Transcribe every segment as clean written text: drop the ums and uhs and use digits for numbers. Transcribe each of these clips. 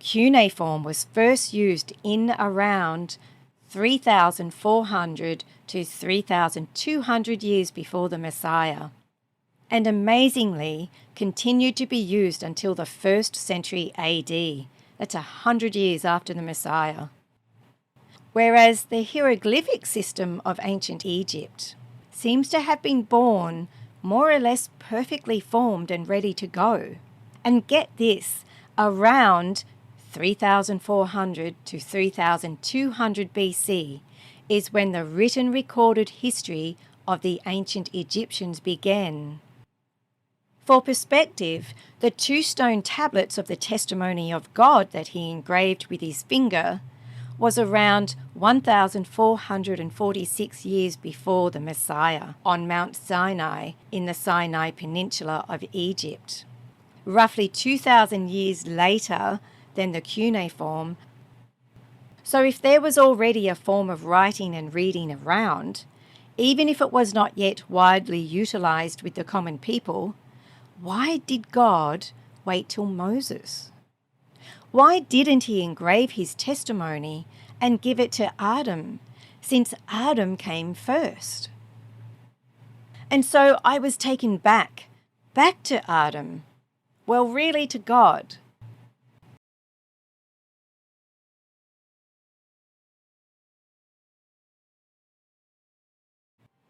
cuneiform was first used in around 3,400 to 3,200 years before the Messiah, and amazingly continued to be used until the 1st century AD. That's 100 years after the Messiah. Whereas the hieroglyphic system of ancient Egypt seems to have been born more or less perfectly formed and ready to go. And get this, around 3,400 to 3,200 BC is when the written recorded history of the ancient Egyptians began. For perspective, the 2 stone tablets of the testimony of God that he engraved with his finger was around 1,446 years before the Messiah on Mount Sinai in the Sinai Peninsula of Egypt. Roughly 2,000 years later than the cuneiform. So if there was already a form of writing and reading around, even if it was not yet widely utilized with the common people, why did God wait till Moses? Why didn't he engrave his testimony and give it to Adam, since Adam came first? And so I was taken back to Adam. Well, really to God.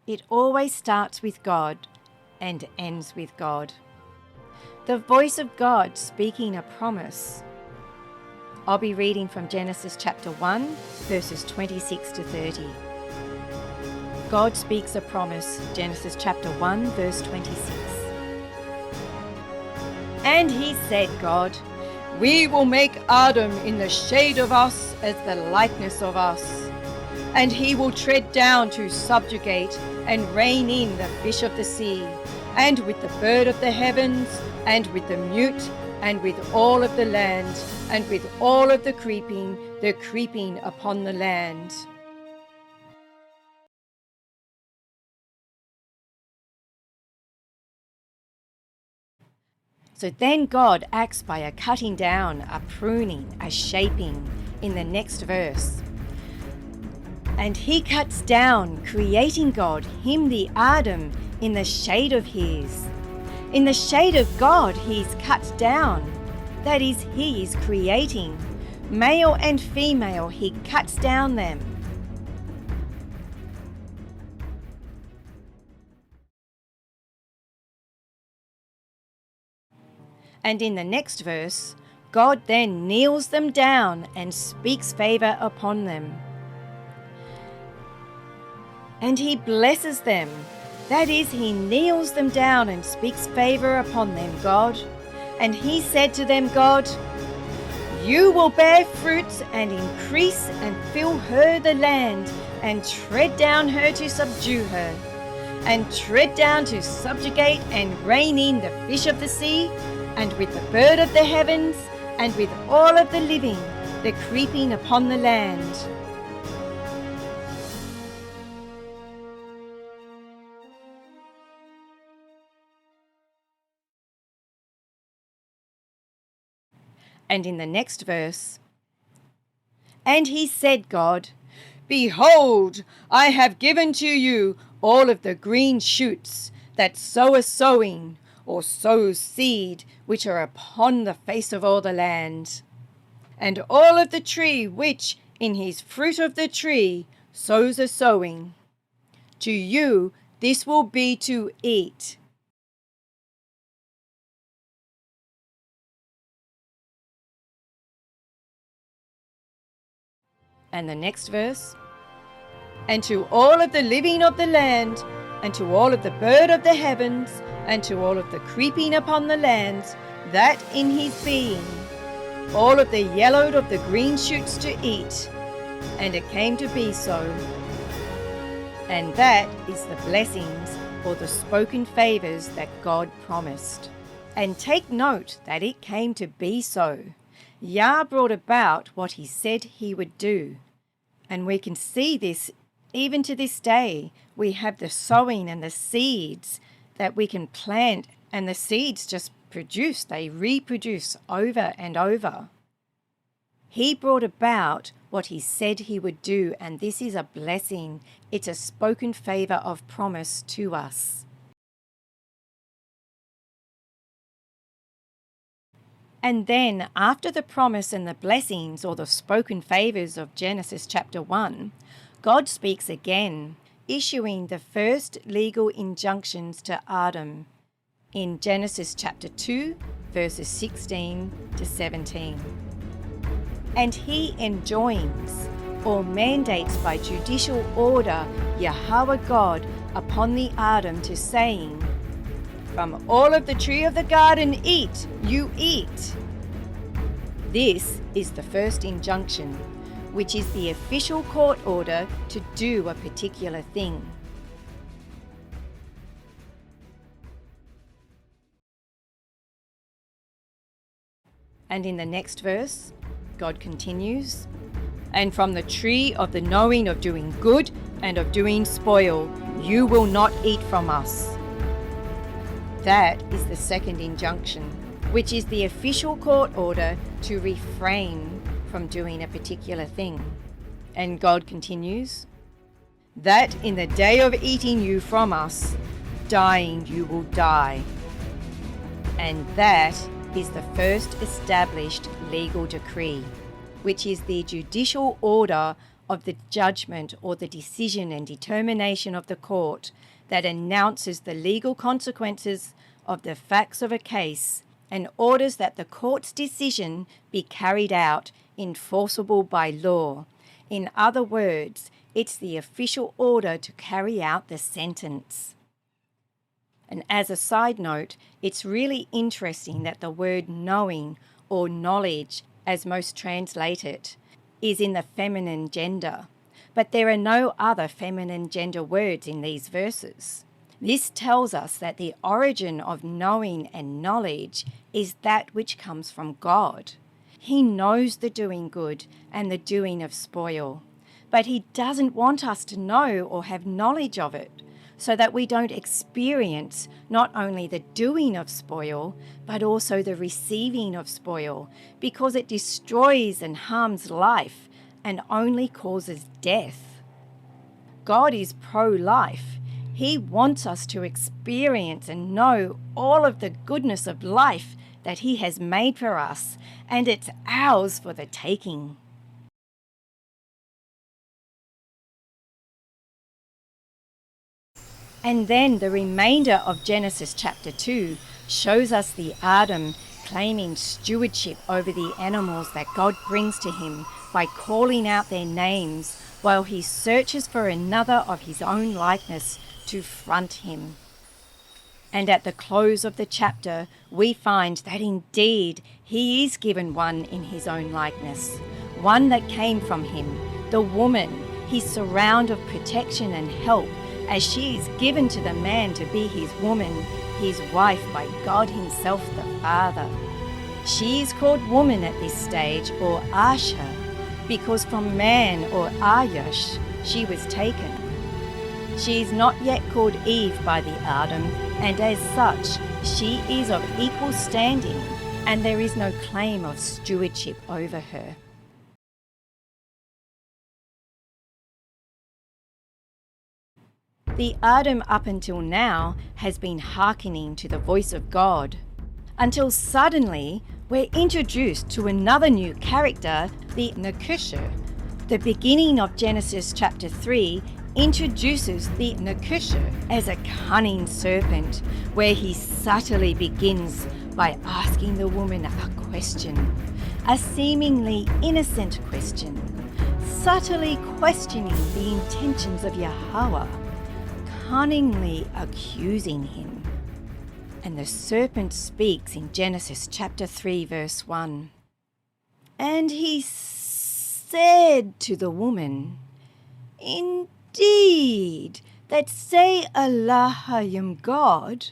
It always starts with God and ends with God. The voice of God speaking a promise. I'll be reading from Genesis chapter 1, verses 26 to 30. God speaks a promise, Genesis chapter 1, verse 26. And he said, God, we will make Adam in the shade of us as the likeness of us. And he will tread down to subjugate and rein in the fish of the sea, and with the bird of the heavens, and with the mute, and with all of the land, and with all of the creeping upon the land. So then God acts by a cutting down, a pruning, a shaping in the next verse. And he cuts down, creating God, him the Adam, in the shade of his. In the shade of God he's cut down. That is, he is creating. Male and female, he cuts down them. And in the next verse, God then kneels them down and speaks favour upon them. And he blesses them. That is, he kneels them down and speaks favour upon them, God. And he said to them, God, you will bear fruit and increase and fill her the land, and tread down her to subdue her, and tread down to subjugate and rein in the fish of the sea, and with the bird of the heavens, and with all of the living, the creeping upon the land. And in the next verse, and he said, God, behold, I have given to you all of the green shoots that sow a sowing, or sows seed, which are upon the face of all the land, and all of the tree which in his fruit of the tree sows a sowing. To you this will be to eat. And the next verse, and to all of the living of the land, and to all of the bird of the heavens, and to all of the creeping upon the lands, that in his being, all of the yellowed of the green shoots to eat. And it came to be so. And that is the blessings or the spoken favours that God promised. And take note that it came to be so. Yah brought about what he said he would do. And we can see this even to this day. We have the sowing and the seeds that we can plant, and the seeds just produce, they reproduce over and over. He brought about what he said he would do, and this is a blessing. It's a spoken favour of promise to us. And then, after the promise and the blessings, or the spoken favours of Genesis chapter 1, God speaks again, issuing the first legal injunctions to Adam in Genesis chapter 2, verses 16 to 17. And he enjoins or mandates by judicial order Yahweh God upon the Adam to saying, "From all of the tree of the garden eat, you eat." This is the first injunction, which is the official court order to do a particular thing. And in the next verse, God continues, "And from the tree of the knowing of doing good and of doing spoil, you will not eat from us." That is the second injunction, which is the official court order to refrain from doing a particular thing. And God continues, "That in the day of eating you from us, dying you will die." And that is the first established legal decree, which is the judicial order of the judgment or the decision and determination of the court that announces the legal consequences of the facts of a case and orders that the court's decision be carried out, enforceable by law. In other words, it's the official order to carry out the sentence. And as a side note, it's really interesting that the word knowing or knowledge, as most translate it, is in the feminine gender. But there are no other feminine gender words in these verses. This tells us that the origin of knowing and knowledge is that which comes from God. He knows the doing good and the doing of spoil, but he doesn't want us to know or have knowledge of it, so that we don't experience not only the doing of spoil, but also the receiving of spoil, because it destroys and harms life and only causes death. God is pro-life. He wants us to experience and know all of the goodness of life that he has made for us, and it's ours for the taking. And then the remainder of Genesis chapter 2 shows us the Adam claiming stewardship over the animals that God brings to him by calling out their names while he searches for another of his own likeness to front him. And at the close of the chapter, we find that indeed he is given one in his own likeness, one that came from him, the woman, his surround of protection and help, as she is given to the man to be his woman, his wife by God himself the Father. She is called woman at this stage, or Asha, because from man, or Ayush, she was taken. She is not yet called Eve by the Adam, and as such, she is of equal standing, and there is no claim of stewardship over her. The Adam up until now has been hearkening to the voice of God, until suddenly we're introduced to another new character, the Nakusha. The beginning of Genesis chapter 3 introduces the Nakusha as a cunning serpent, where he subtly begins by asking the woman a question, a seemingly innocent question, subtly questioning the intentions of Yahweh, cunningly accusing him. And the serpent speaks in Genesis chapter 3 verse 1. And he said to the woman, "Indeed, that say Allahayim God,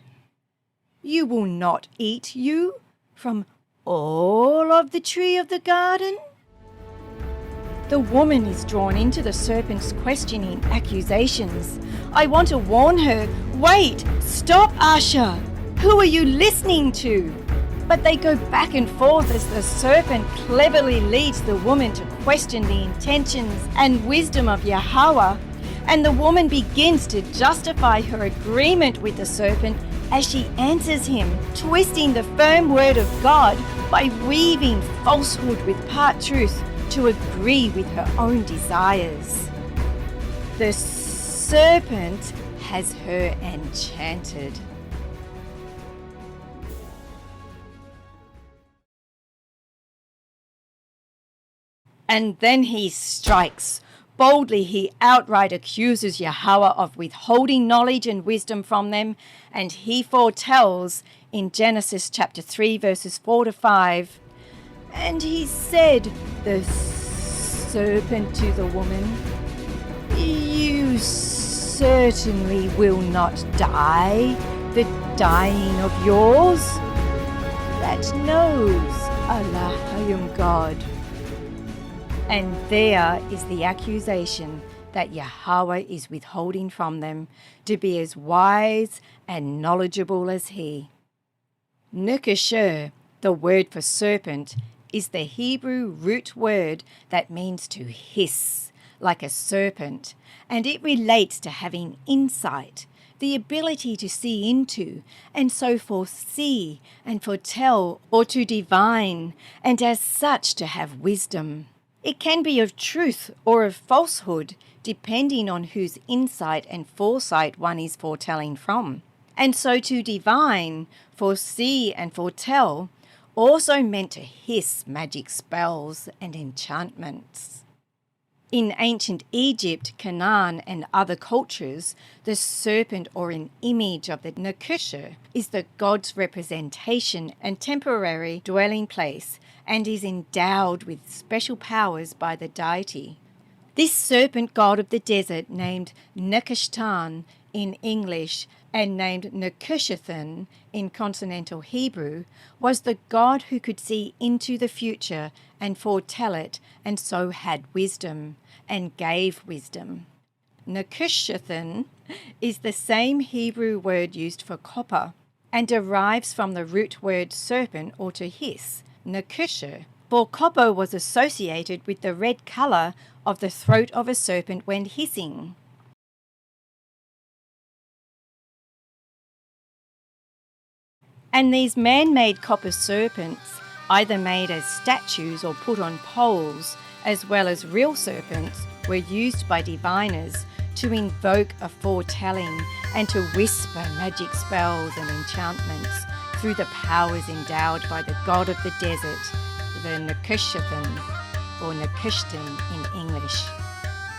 you will not eat you from all of the tree of the garden?" The woman is drawn into the serpent's questioning accusations. I want to warn her, wait, stop, Asha. Who are you listening to? But they go back and forth as the serpent cleverly leads the woman to question the intentions and wisdom of Yahweh, and the woman begins to justify her agreement with the serpent as she answers him, twisting the firm word of God by weaving falsehood with part truth to agree with her own desires. The serpent has her enchanted. And then he strikes. Boldly he outright accuses Yahweh of withholding knowledge and wisdom from them, and he foretells in Genesis chapter 3 verses 4 to 5, "And he said, the serpent to the woman, You certainly will not die, the dying of yours. That knows Allah Hayum God." And there is the accusation that Yahweh is withholding from them to be as wise and knowledgeable as he. Nekesher, the word for serpent, is the Hebrew root word that means to hiss, like a serpent, and it relates to having insight, the ability to see into, and so foresee and foretell, or to divine, and as such to have wisdom. It can be of truth or of falsehood, depending on whose insight and foresight one is foretelling from. And so to divine, foresee and foretell also meant to hiss magic spells and enchantments. In ancient Egypt, Canaan and other cultures, the serpent or an image of the Nekesher is the god's representation and temporary dwelling place, and is endowed with special powers by the deity. This serpent god of the desert, named Nekeshtan in English and named Nekeshethan in consonantal Hebrew, was the god who could see into the future and foretell it, and so had wisdom and gave wisdom. Nekeshethan is the same Hebrew word used for copper and derives from the root word serpent or to hiss, Nekesher, for copper was associated with the red colour of the throat of a serpent when hissing. And these man-made copper serpents, either made as statues or put on poles, as well as real serpents, were used by diviners to invoke a foretelling and to whisper magic spells and enchantments through the powers endowed by the god of the desert, the Nekeshethan, or Nekeshtan in English.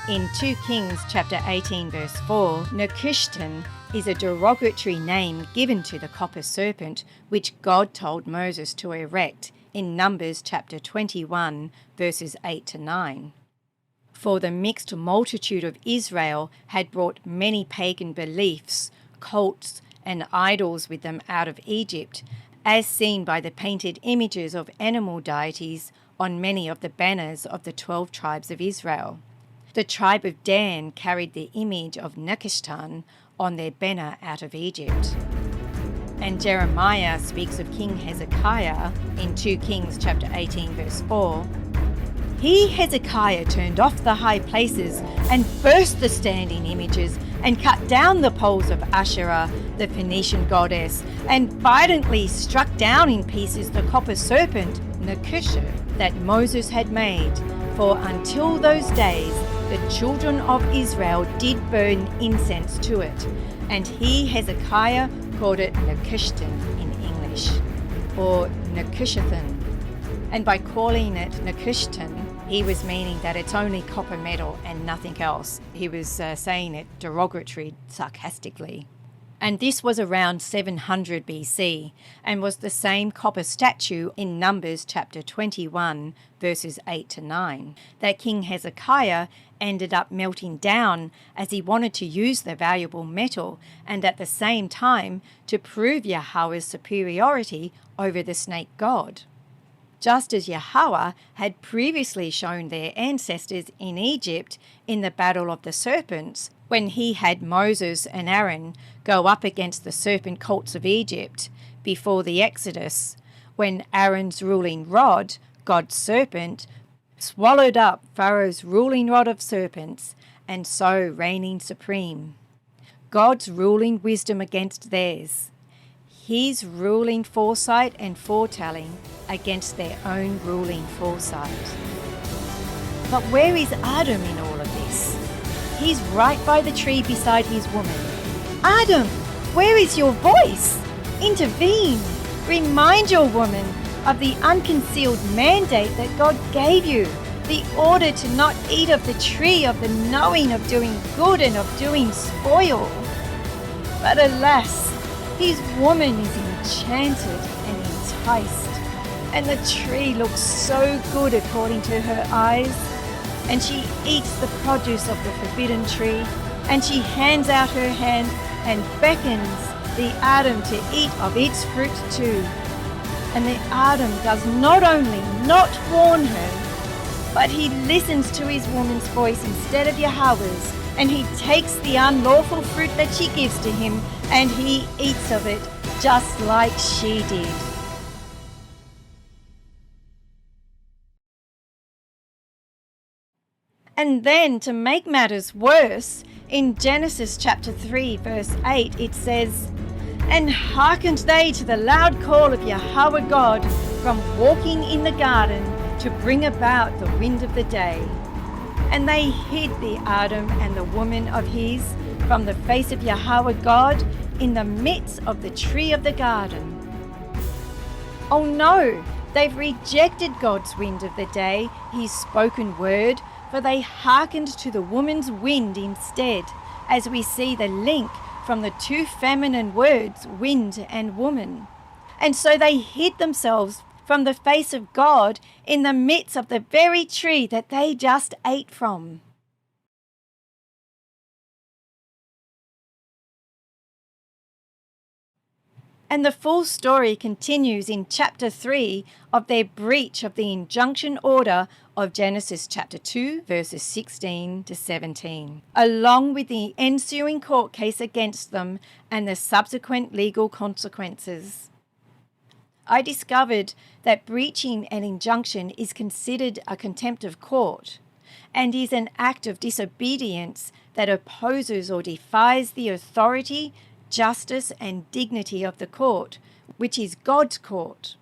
In 2 Kings chapter 18 verse 4, Nekeshtan is a derogatory name given to the copper serpent which God told Moses to erect in Numbers chapter 21 verses 8 to 9. For the mixed multitude of Israel had brought many pagan beliefs, cults, and idols with them out of Egypt, as seen by the painted images of animal deities on many of the banners of the 12 tribes of Israel. The tribe of Dan carried the image of Nekeshtan on their banner out of Egypt. And Jeremiah speaks of King Hezekiah in 2 Kings chapter 18 verse 4. He, Hezekiah, turned off the high places and burst the standing images and cut down the poles of Asherah, the Phoenician goddess, and violently struck down in pieces the copper serpent, Nekesher, that Moses had made. For until those days the children of Israel did burn incense to it, and he, Hezekiah, called it Nekeshtan in English, or Nekeshethan. And by calling it Nekeshtan, he was meaning that it's only copper metal and nothing else. He was saying it derogatory, sarcastically. And this was around 700 BC and was the same copper statue in Numbers chapter 21 verses 8 to 9 that King Hezekiah ended up melting down as he wanted to use the valuable metal and at the same time to prove Yahweh's superiority over the snake god. Just as Yahweh had previously shown their ancestors in Egypt in the battle of the serpents, when he had Moses and Aaron go up against the serpent cults of Egypt before the Exodus, when Aaron's ruling rod, God's serpent, swallowed up Pharaoh's ruling rod of serpents, and so reigning supreme. God's ruling wisdom against theirs. His ruling foresight and foretelling against their own ruling foresight. But where is Adam in all of this? He's right by the tree beside his woman. Adam, where is your voice? Intervene. Remind your woman of the unconcealed mandate that God gave you, the order to not eat of the tree of the knowing of doing good and of doing spoil. But alas, his woman is enchanted and enticed, and the tree looks so good according to her eyes, and she eats the produce of the forbidden tree, and she hands out her hand and beckons the Adam to eat of its fruit too. And the Adam does not only not warn her, but he listens to his woman's voice instead of Yahweh's, and he takes the unlawful fruit that she gives to him, and he eats of it just like she did. And then, to make matters worse, in Genesis chapter 3 verse 8 it says, "And hearkened they to the loud call of Yahweh God from walking in the garden to bring about the wind of the day. And they hid the Adam and the woman of his from the face of Yahweh God in the midst of the tree of the garden." Oh no, they've rejected God's wind of the day, his spoken word, for they hearkened to the woman's wind instead, as we see the link from the two feminine words, wind and woman. And so they hid themselves from the face of God in the midst of the very tree that they just ate from. And the full story continues in chapter 3 of their breach of the injunction order of Genesis chapter 2 verses 16 to 17, along with the ensuing court case against them and the subsequent legal consequences. I discovered that breaching an injunction is considered a contempt of court and is an act of disobedience that opposes or defies the authority, justice and dignity of the court, which is God's court.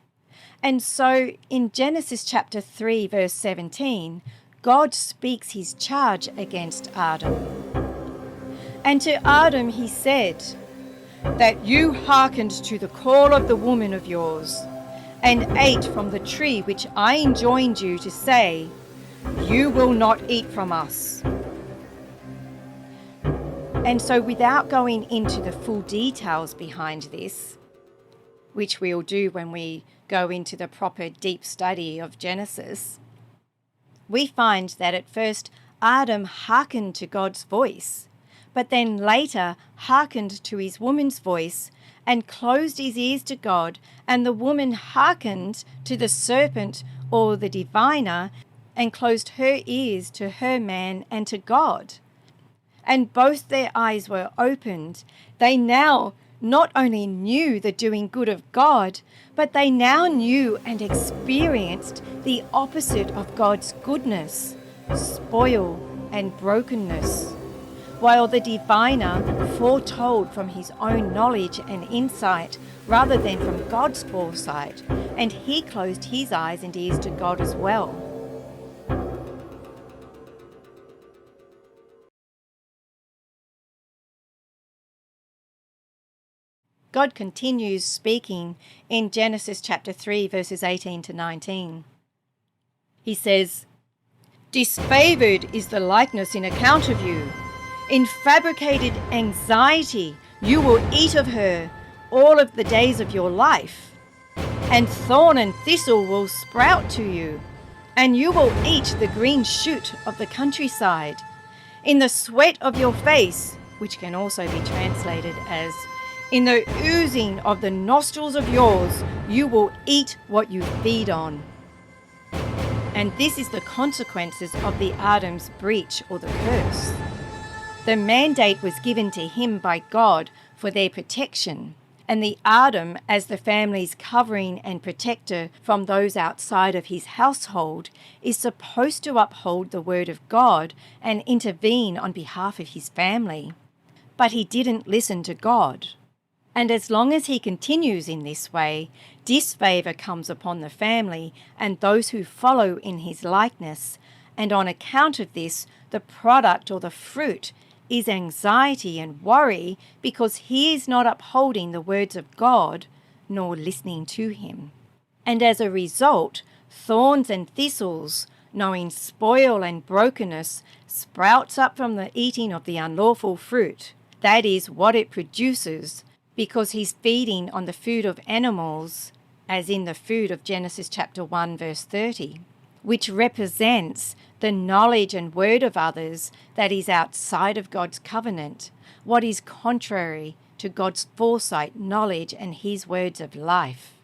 And so in Genesis chapter 3 verse 17, God speaks his charge against Adam. And to Adam he said, "That you hearkened to the call of the woman of yours, and ate from the tree which I enjoined you to say, you will not eat from us." And so without going into the full details behind this, which we'll do when we go into the proper deep study of Genesis, we find that at first Adam hearkened to God's voice, but then later hearkened to his woman's voice and closed his ears to God, and the woman hearkened to the serpent or the diviner and closed her ears to her man and to God. And both their eyes were opened. They now not only knew the doing good of God, but they now knew and experienced the opposite of God's goodness, spoil and brokenness, while the diviner foretold from his own knowledge and insight rather than from God's foresight, and he closed his eyes and ears to God as well. God continues speaking in Genesis chapter 3 verses 18 to 19. He says, "Disfavoured is the likeness in account of you. In fabricated anxiety you will eat of her all of the days of your life. And thorn and thistle will sprout to you, and you will eat the green shoot of the countryside. In the sweat of your face," which can also be translated as, "in the oozing of the nostrils of yours, you will eat what you feed on." And this is the consequences of the Adam's breach or the curse. The mandate was given to him by God for their protection, And the Adam, as the family's covering and protector from those outside of his household, is supposed to uphold the word of God and intervene on behalf of his family. But he didn't listen to God. And as long as he continues in this way, disfavour comes upon the family and those who follow in his likeness, and on account of this, the product or the fruit is anxiety and worry because he is not upholding the words of God nor listening to him. And as a result, thorns and thistles, knowing spoil and brokenness, sprouts up from the eating of the unlawful fruit. That is what it produces, because he's feeding on the food of animals, as in the food of Genesis chapter 1 verse 30, which represents the knowledge and word of others that is outside of God's covenant, what is contrary to God's foresight, knowledge, and his words of life.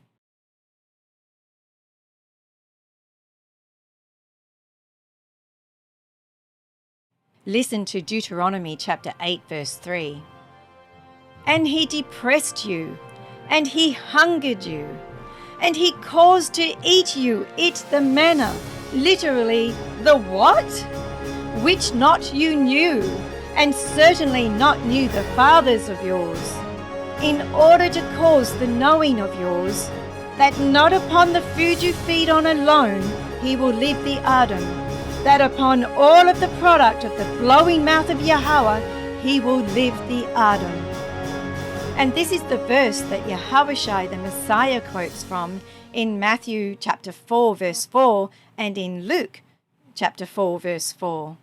Listen to Deuteronomy chapter 8 verse 3. And he depressed you, and he hungered you, and he caused to eat the manna, literally, the what? Which not you knew, and certainly not knew the fathers of yours, in order to cause the knowing of yours, that not upon the food you feed on alone he will live the Adam, that upon all of the product of the blowing mouth of Yahweh he will live the Adam. And this is the verse that Yahushua the Messiah quotes from in Matthew chapter 4 verse 4 and in Luke chapter 4 verse 4.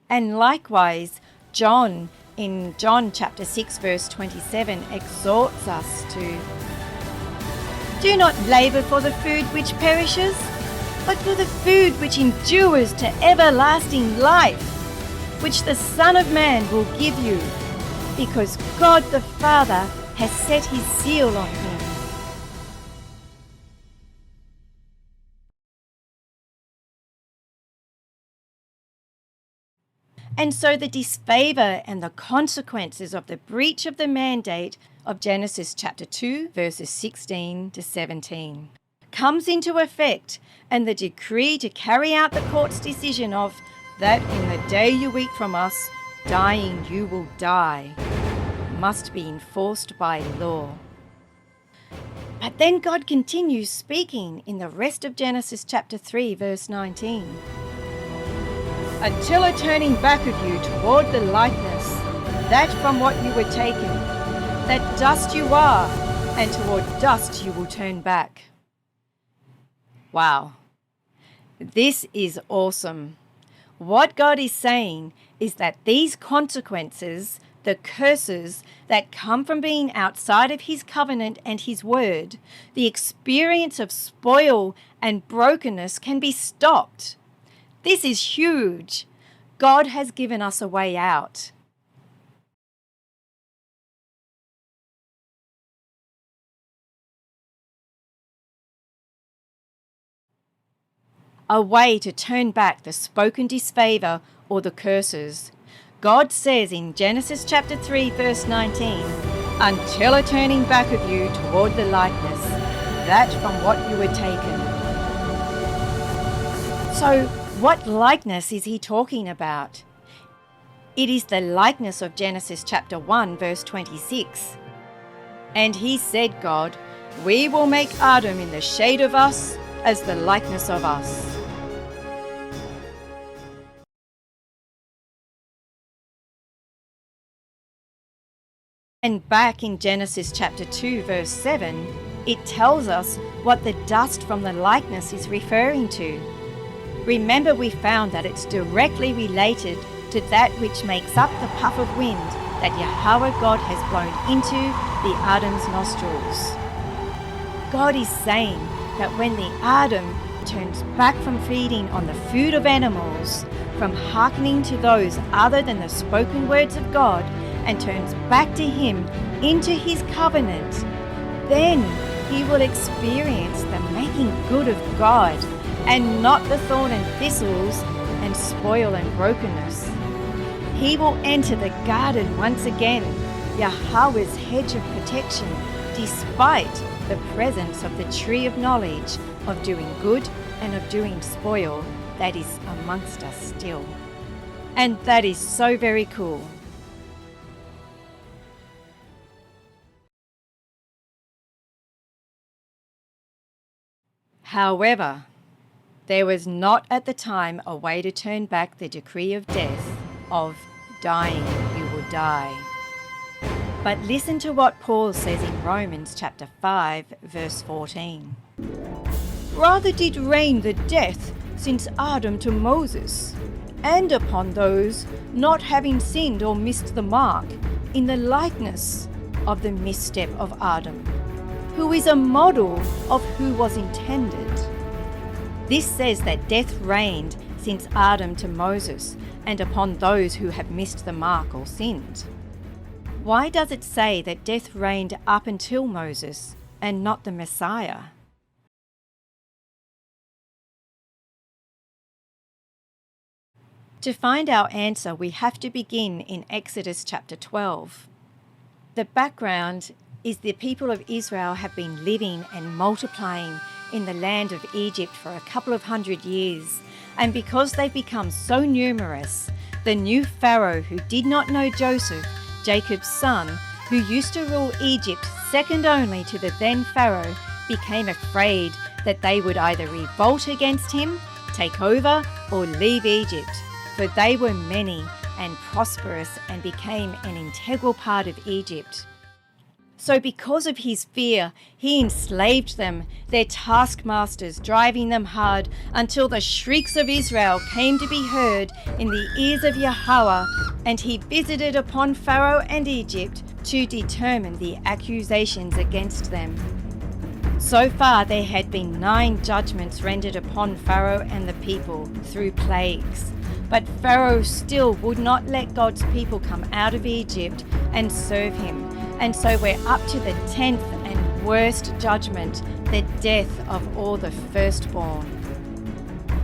And likewise, John in John chapter 6 verse 27 exhorts us to do not labour for the food which perishes, but for the food which endures to everlasting life, which the Son of Man will give you, because God the Father has set his seal on him. And so the disfavour and the consequences of the breach of the mandate of Genesis chapter 2 verses 16 to 17 comes into effect, and the decree to carry out the court's decision of that in the day you eat from us, dying you will die, must be enforced by law. But then God continues speaking in the rest of Genesis chapter 3 verse 19. Until a turning back of you toward the likeness, that from what you were taken, that dust you are, and toward dust you will turn back. Wow, this is awesome. What God is saying is that these consequences, the curses that come from being outside of his covenant and his word, the experience of spoil and brokenness can be stopped. This is huge. God has given us a way out. A way to turn back the spoken disfavour or the curses. God says in Genesis chapter 3 verse 19, until a turning back of you toward the likeness, that from what you were taken. So, what likeness is he talking about? It is the likeness of Genesis chapter 1 verse 26. And he said, God, we will make Adam in the shade of us as the likeness of us. And back in Genesis chapter 2 verse 7, it tells us what the dust from the likeness is referring to. Remember, we found that it's directly related to that which makes up the puff of wind that Yahweh God has blown into the Adam's nostrils. God is saying that when the Adam turns back from feeding on the food of animals, from hearkening to those other than the spoken words of God, and turns back to him into his covenant, then he will experience the making good of God, and not the thorn and thistles and spoil and brokenness. He will enter the garden once again, Yahweh's hedge of protection, despite the presence of the tree of knowledge of doing good and of doing spoil that is amongst us still. And that is so very cool. However, there was not at the time a way to turn back the decree of death, of dying you will die. But listen to what Paul says in Romans chapter 5, verse 14. Rather did reign the death since Adam to Moses, and upon those not having sinned or missed the mark, in the likeness of the misstep of Adam, who is a model of who was intended. This says that death reigned since Adam to Moses, and upon those who have missed the mark or sinned. Why does it say that death reigned up until Moses and not the Messiah? To find our answer, we have to begin in Exodus chapter 12. The background is the people of Israel have been living and multiplying in the land of Egypt for a couple of 100 years, and because they've become so numerous, the new Pharaoh, who did not know Joseph, Jacob's son, who used to rule Egypt second only to the then Pharaoh, became afraid that they would either revolt against him, take over, or leave Egypt, for they were many and prosperous and became an integral part of Egypt. So because of his fear, he enslaved them, their taskmasters, driving them hard, until the shrieks of Israel came to be heard in the ears of Yahweh, and he visited upon Pharaoh and Egypt to determine the accusations against them. So far there had been 9 judgments rendered upon Pharaoh and the people through plagues. But Pharaoh still would not let God's people come out of Egypt and serve him. And so we're up to the 10th and worst judgment, the death of all the firstborn.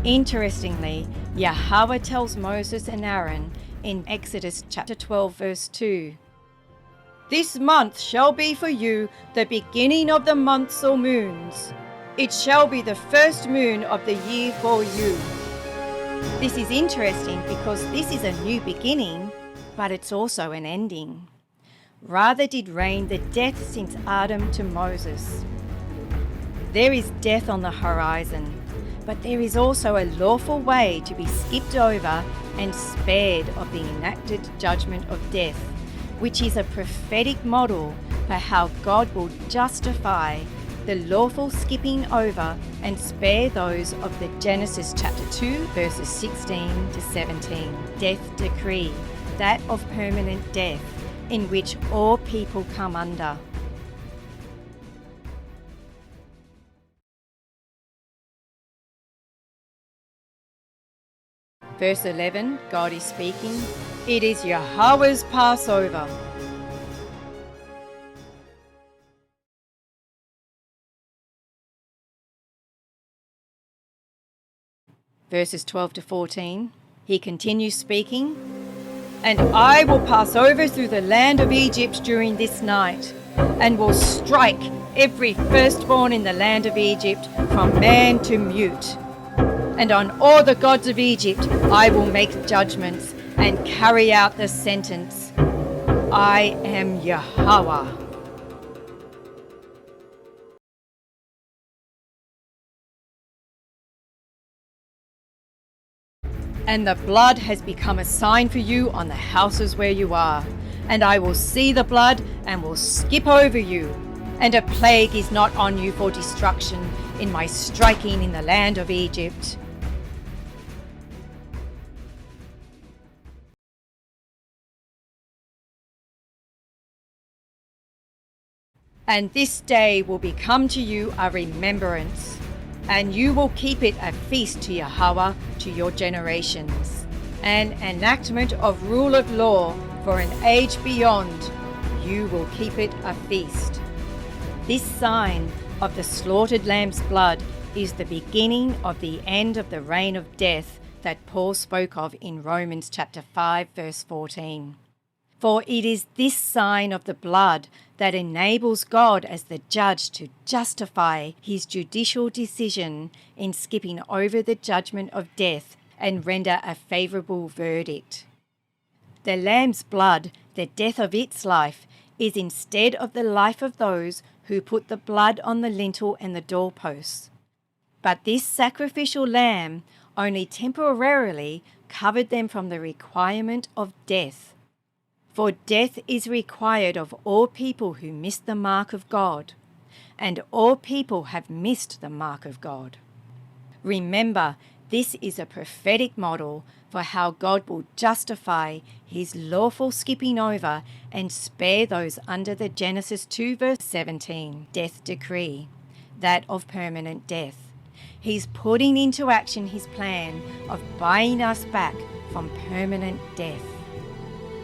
Interestingly, Yahweh tells Moses and Aaron in Exodus chapter 12 verse 2, "This month shall be for you the beginning of the months or moons. It shall be the first moon of the year for you." This is interesting because this is a new beginning, but it's also an ending. Rather did reign the death since Adam to Moses. There is death on the horizon, but there is also a lawful way to be skipped over and spared of the enacted judgment of death, which is a prophetic model for how God will justify the lawful skipping over and spare those of the Genesis chapter 2 verses 16 to 17 death decree, that of permanent death, in which all people come under. Verse 11, God is speaking, "It is Yahweh's Passover." Verses 12 to 14, he continues speaking, "And I will pass over through the land of Egypt during this night, and will strike every firstborn in the land of Egypt, from man to mute. And on all the gods of Egypt I will make judgments, and carry out the sentence. I am Yahweh." "And the blood has become a sign for you on the houses where you are. And I will see the blood and will skip over you. And a plague is not on you for destruction in my striking in the land of Egypt." "And this day will become to you a remembrance, and you will keep it a feast to Yahweh to your generations, an enactment of rule of law for an age beyond. You will keep it a feast." This sign of the slaughtered lamb's blood is the beginning of the end of the reign of death that Paul spoke of in Romans chapter 5, verse 14. For it is this sign of the blood that enables God as the judge to justify his judicial decision in skipping over the judgment of death and render a favourable verdict. The lamb's blood, the death of its life, is instead of the life of those who put the blood on the lintel and the doorposts. But this sacrificial lamb only temporarily covered them from the requirement of death. For death is required of all people who miss the mark of God, and all people have missed the mark of God. Remember, this is a prophetic model for how God will justify his lawful skipping over and spare those under the Genesis 2 verse 17 death decree, that of permanent death. He's putting into action his plan of buying us back from permanent death.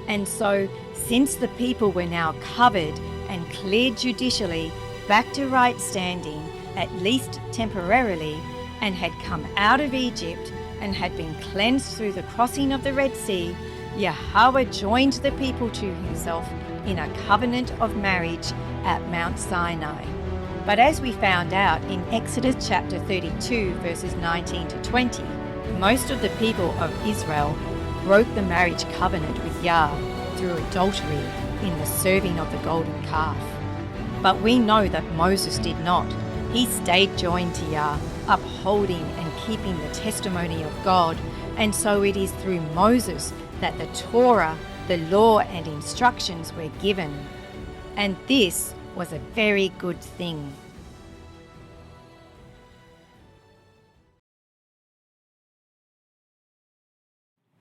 And so, since the people were now covered and cleared judicially back to right standing, at least temporarily, and had come out of Egypt and had been cleansed through the crossing of the Red Sea, Yahweh joined the people to himself in a covenant of marriage at Mount Sinai. But as we found out in Exodus chapter 32 verses 19 to 20, most of the people of Israel broke the marriage covenant with Yah through adultery in the serving of the golden calf. But we know that Moses did not. He stayed joined to Yah, upholding and keeping the testimony of God, and so it is through Moses that the Torah, the law and instructions were given. And this was a very good thing.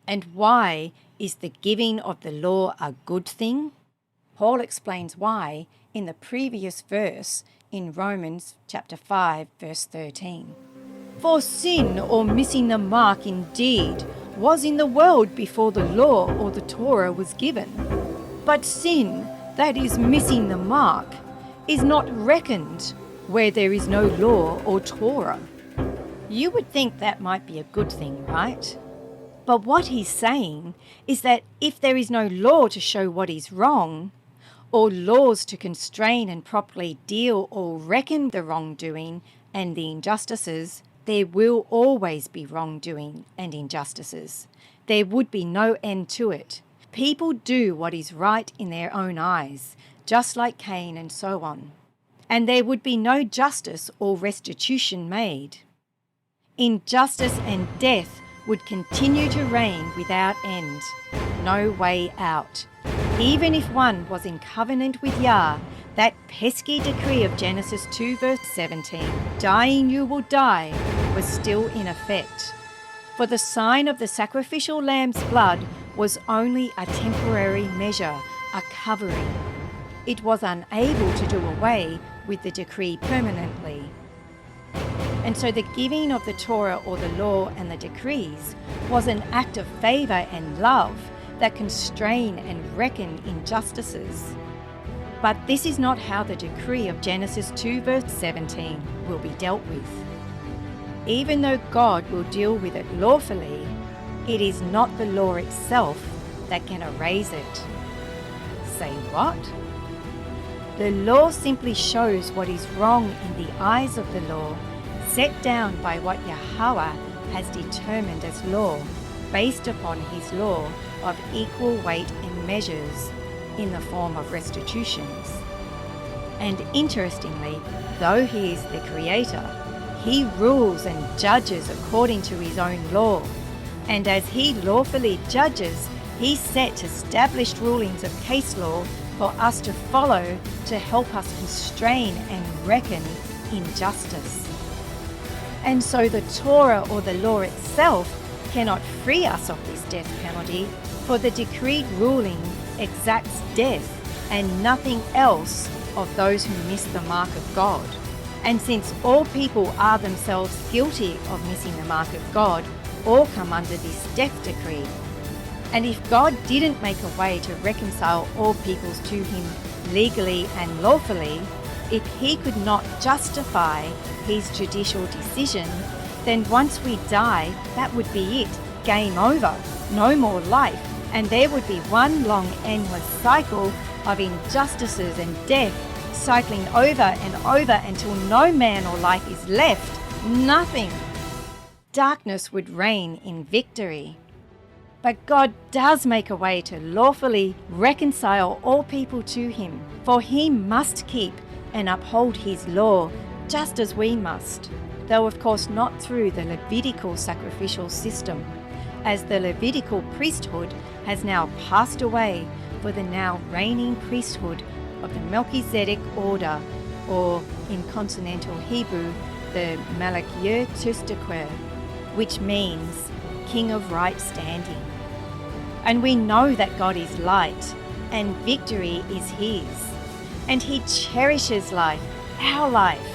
And why is the giving of the law a good thing? Paul explains why in the previous verse in Romans chapter 5 verse 13. For sin, or missing the mark indeed, was in the world before the law or the Torah was given. But sin, that is missing the mark, is not reckoned where there is no law or Torah. You would think that might be a good thing, right? But what he's saying is that if there is no law to show what is wrong, or laws to constrain and properly deal or reckon the wrongdoing and the injustices, there will always be wrongdoing and injustices. There would be no end to it. People do what is right in their own eyes, just like Cain and so on. And there would be no justice or restitution made. Injustice and death would continue to reign without end, no way out. Even if one was in covenant with Yah, that pesky decree of Genesis 2 verse 17, dying you will die, was still in effect. For the sign of the sacrificial lamb's blood was only a temporary measure, a covering. It was unable to do away with the decree permanently. And so the giving of the Torah or the law and the decrees was an act of favour and love that constrain and reckon injustices. But this is not how the decree of Genesis 2 verse 17 will be dealt with. Even though God will deal with it lawfully, it is not the law itself that can erase it. Say what? The law simply shows what is wrong in the eyes of the law, set down by what Yahweh has determined as law, based upon his law of equal weight and measures in the form of restitutions. And interestingly, though he is the creator, he rules and judges according to his own law. And as he lawfully judges, he sets established rulings of case law for us to follow to help us constrain and reckon injustice. And so the Torah or the law itself cannot free us of this death penalty, for the decreed ruling exacts death and nothing else of those who miss the mark of God. And since all people are themselves guilty of missing the mark of God, all come under this death decree. And if God didn't make a way to reconcile all peoples to him legally and lawfully, if he could not justify his judicial decision, then once we die, that would be it. game over, no more life, and there would be one long endless cycle of injustices and death, cycling over and over until no man or life is left, nothing. Darkness would reign in victory. But God does make a way to lawfully reconcile all people to him, for he must keep and uphold his law, just as we must, though of course not through the Levitical sacrificial system, as the Levitical priesthood has now passed away for the now reigning priesthood of the Melchizedek order, or in consonantal Hebrew, the Malachir Tustaquer, which means King of Right Standing. And we know that God is light, and victory is his. And he cherishes life, our life.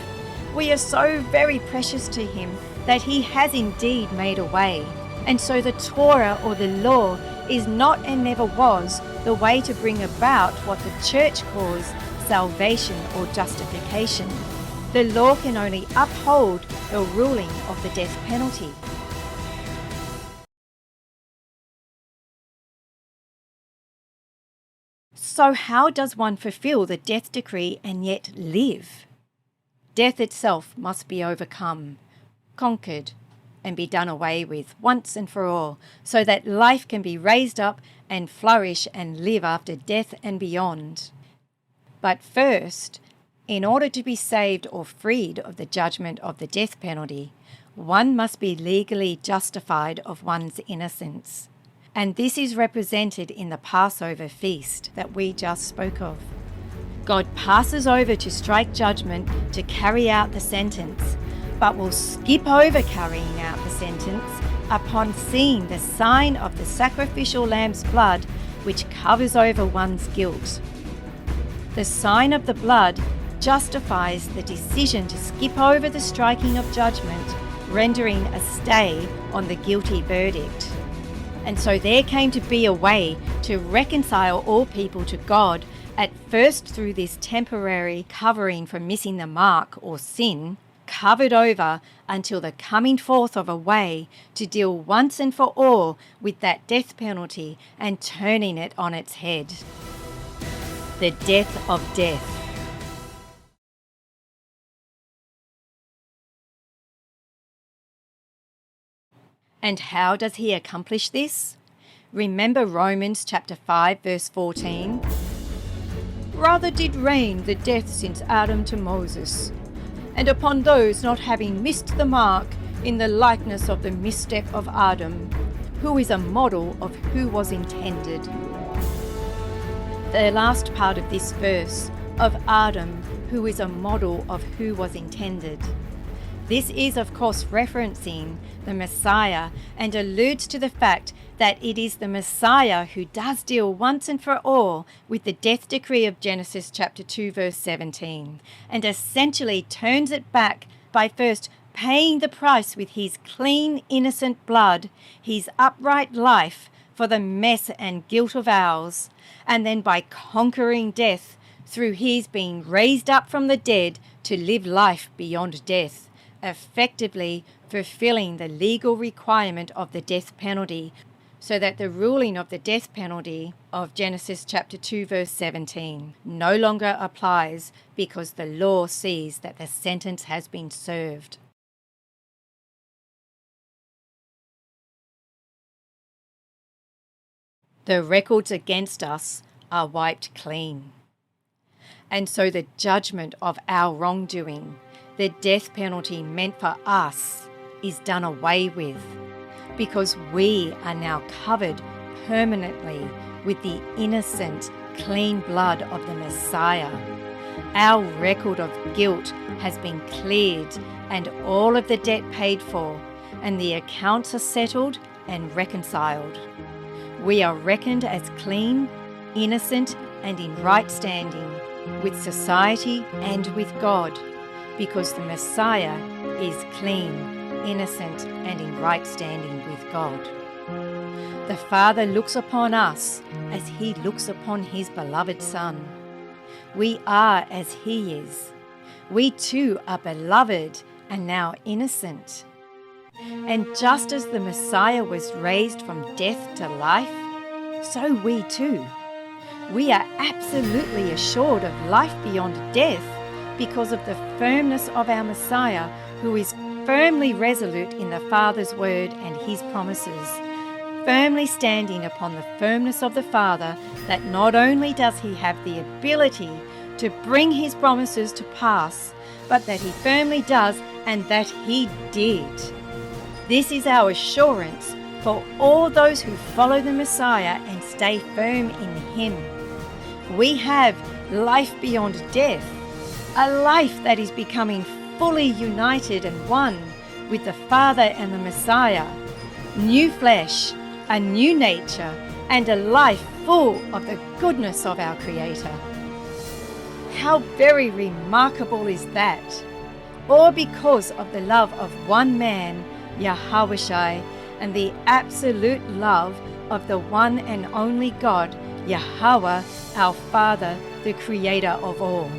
We are so very precious to him that he has indeed made a way. And so the Torah, or the law, is not and never was the way to bring about what the church calls salvation or justification. The law can only uphold the ruling of the death penalty. So how does one fulfill the death decree and yet live? Death itself must be overcome, conquered, and be done away with once and for all, so that life can be raised up and flourish and live after death and beyond. But first, in order to be saved or freed of the judgment of the death penalty, one must be legally justified of one's innocence. And this is represented in the Passover feast that we just spoke of. God passes over to strike judgment to carry out the sentence, but will skip over carrying out the sentence upon seeing the sign of the sacrificial lamb's blood, which covers over one's guilt. The sign of the blood justifies the decision to skip over the striking of judgment, rendering a stay on the guilty verdict. And so there came to be a way to reconcile all people to God, at first through this temporary covering for missing the mark or sin, covered over until the coming forth of a way to deal once and for all with that death penalty and turning it on its head. The death of death. And how does he accomplish this? Remember Romans chapter 5 verse 14? Rather did reign the death since Adam to Moses, and upon those not having missed the mark in the likeness of the misstep of Adam, who is a model of who was intended. The last part of this verse, of Adam, who is a model of who was intended. This is, of course, referencing the Messiah and alludes to the fact that it is the Messiah who does deal once and for all with the death decree of Genesis chapter 2 verse 17, and essentially turns it back by first paying the price with his clean, innocent blood, his upright life for the mess and guilt of ours, and then by conquering death through his being raised up from the dead to live life beyond death, effectively fulfilling the legal requirement of the death penalty, so that the ruling of the death penalty of Genesis chapter 2 verse 17 no longer applies, because the law sees that the sentence has been served. The records against us are wiped clean. And so the judgment of our wrongdoing, the death penalty meant for us, is done away with, because we are now covered permanently with the innocent, clean blood of the Messiah. Our record of guilt has been cleared and all of the debt paid for, and the accounts are settled and reconciled. We are reckoned as clean, innocent, and in right standing with society and with God, because the Messiah is clean, innocent, and in right standing with God. The Father looks upon us as he looks upon his beloved Son. We are as he is. We too are beloved and now innocent. And just as the Messiah was raised from death to life, so we too. We are absolutely assured of life beyond death because of the firmness of our Messiah, who is firmly resolute in the Father's word and his promises, firmly standing upon the firmness of the Father, that not only does he have the ability to bring his promises to pass, but that he firmly does and that he did. This is our assurance for all those who follow the Messiah and stay firm in him. We have life beyond death, a life that is becoming fully united and one with the Father and the Messiah, new flesh, a new nature, and a life full of the goodness of our Creator. How very remarkable is that! All because of the love of one man, Yahweh, and the absolute love of the one and only God, Yahweh, our Father, the Creator of all.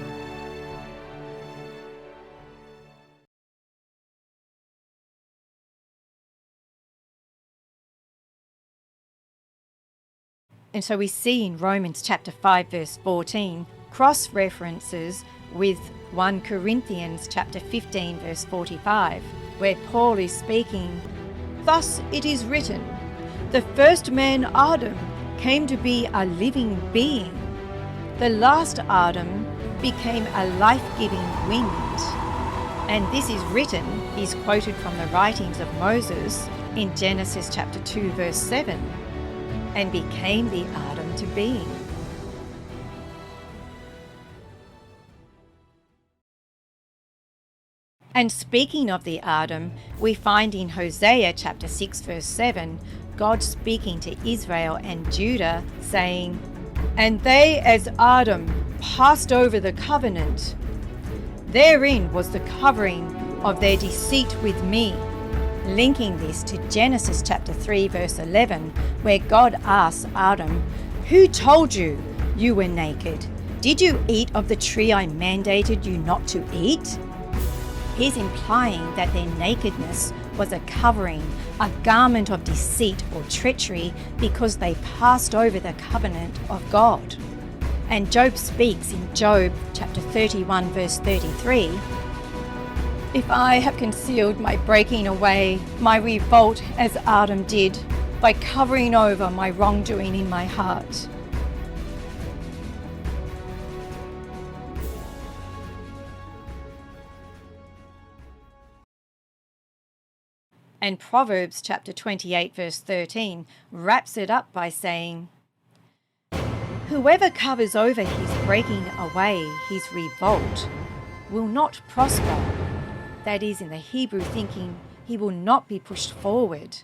And so we see in Romans chapter 5 verse 14 cross-references with 1 Corinthians chapter 15 verse 45, where Paul is speaking, "Thus it is written, the first man Adam came to be a living being. The last Adam became a life-giving wind." And this is quoted from the writings of Moses in Genesis chapter 2 verse 7, and became the Adam to being. And speaking of the Adam, we find in Hosea chapter 6 verse 7, God speaking to Israel and Judah, saying, "And they as Adam passed over the covenant. Therein was the covering of their deceit with me." Linking this to Genesis chapter 3 verse 11, where God asks Adam, "Who told you you were naked? Did you eat of the tree I mandated you not to eat?" He's implying that their nakedness was a covering, a garment of deceit or treachery, because they passed over the covenant of God. And Job speaks in Job chapter 31 verse 33, "If I have concealed my breaking away, my revolt as Adam did, by covering over my wrongdoing in my heart." And Proverbs chapter 28 verse 13 wraps it up by saying, "Whoever covers over his breaking away, his revolt, will not prosper." That is, in the Hebrew thinking, he will not be pushed forward.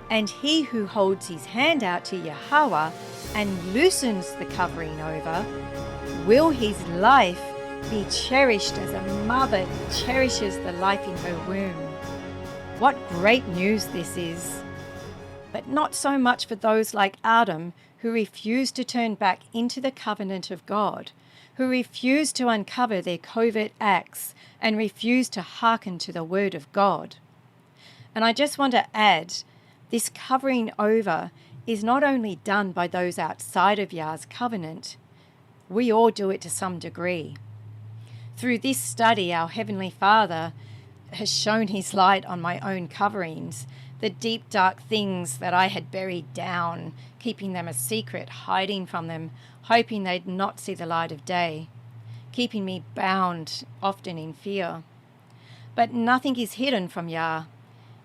"And he who holds his hand out to Yahweh and loosens the covering over, will his life be cherished as a mother cherishes the life in her womb." What great news this is! But not so much for those like Adam, who refused to turn back into the covenant of God, who refused to uncover their covert acts and refused to hearken to the word of God. And I just want to add, this covering over is not only done by those outside of Yah's covenant, we all do it to some degree. Through this study, our Heavenly Father has shone his light on my own coverings, the deep dark things that I had buried down, keeping them a secret, hiding from them, hoping they'd not see the light of day, keeping me bound, often in fear. But nothing is hidden from Yah.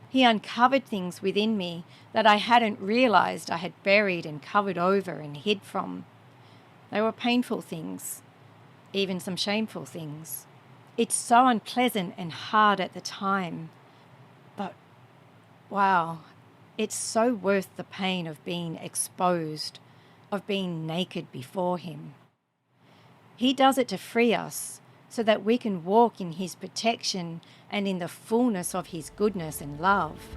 He uncovered things within me that I hadn't realized I had buried and covered over and hid from. They were painful things, even some shameful things. It's so unpleasant and hard at the time, but wow, it's so worth the pain of being exposed, of being naked before him. He does it to free us so that we can walk in his protection and in the fullness of his goodness and love,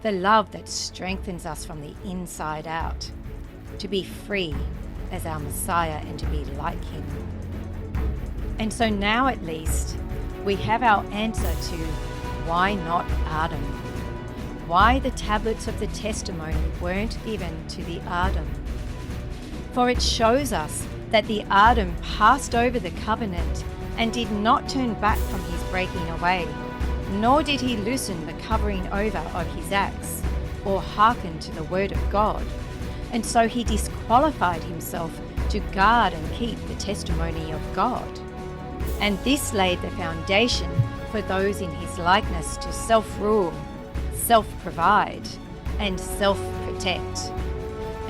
the love that strengthens us from the inside out, to be free as our Messiah and to be like him. And so now at least we have our answer to why not Adam. why the tablets of the testimony weren't given to the Adam. For it shows us that the Adam passed over the covenant and did not turn back from his breaking away, nor did he loosen the covering over of his acts, or hearken to the word of God, and so he disqualified himself to guard and keep the testimony of God. And this laid the foundation for those in his likeness to self-rule, self-provide, and self-protect,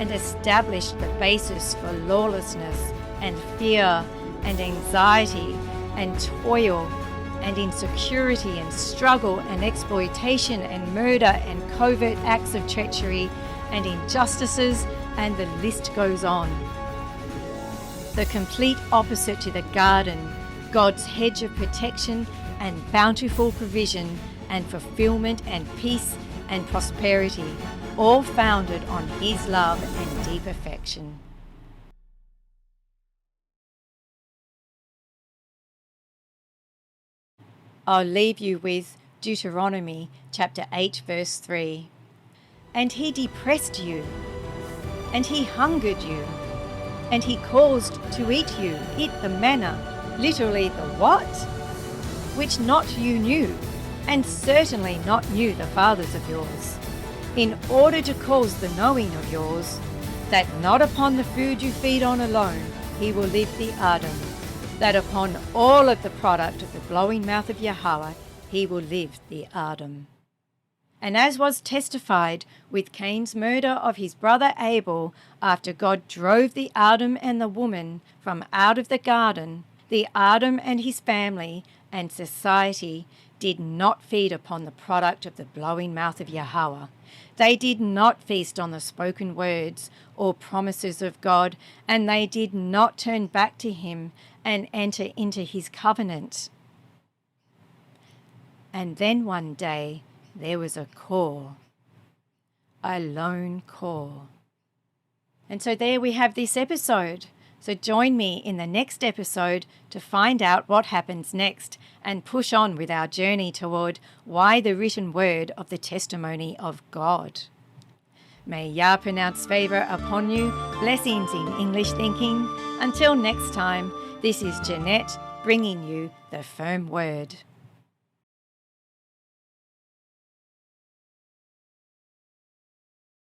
and established the basis for lawlessness and fear and anxiety and toil and insecurity and struggle and exploitation and murder and covert acts of treachery and injustices, and the list goes on. The complete opposite to the garden, God's hedge of protection and bountiful provision and fulfillment and peace and prosperity, all founded on his love and deep affection. I'll leave you with Deuteronomy chapter 8 verse 3. And he depressed you, and he hungered you, and he caused to eat the manna, literally the what? Which not you knew, and certainly not knew the fathers of yours, in order to cause the knowing of yours, that not upon the food you feed on alone he will live the Adam, that upon all of the product of the blowing mouth of Yahweh he will live the Adam. And as was testified with Cain's murder of his brother Abel, after God drove the Adam and the woman from out of the garden, the Adam and his family and society did not feed upon the product of the blowing mouth of Yahweh. They did not feast on the spoken words or promises of God, and they did not turn back to him and enter into his covenant. And then one day there was a call, a lone call. And so there we have this episode. So join me in the next episode to find out what happens next and push on with our journey toward why the written word of the testimony of God. May Yah pronounce favour upon you, blessings in English thinking. Until next time, this is Jenette bringing you the firm word.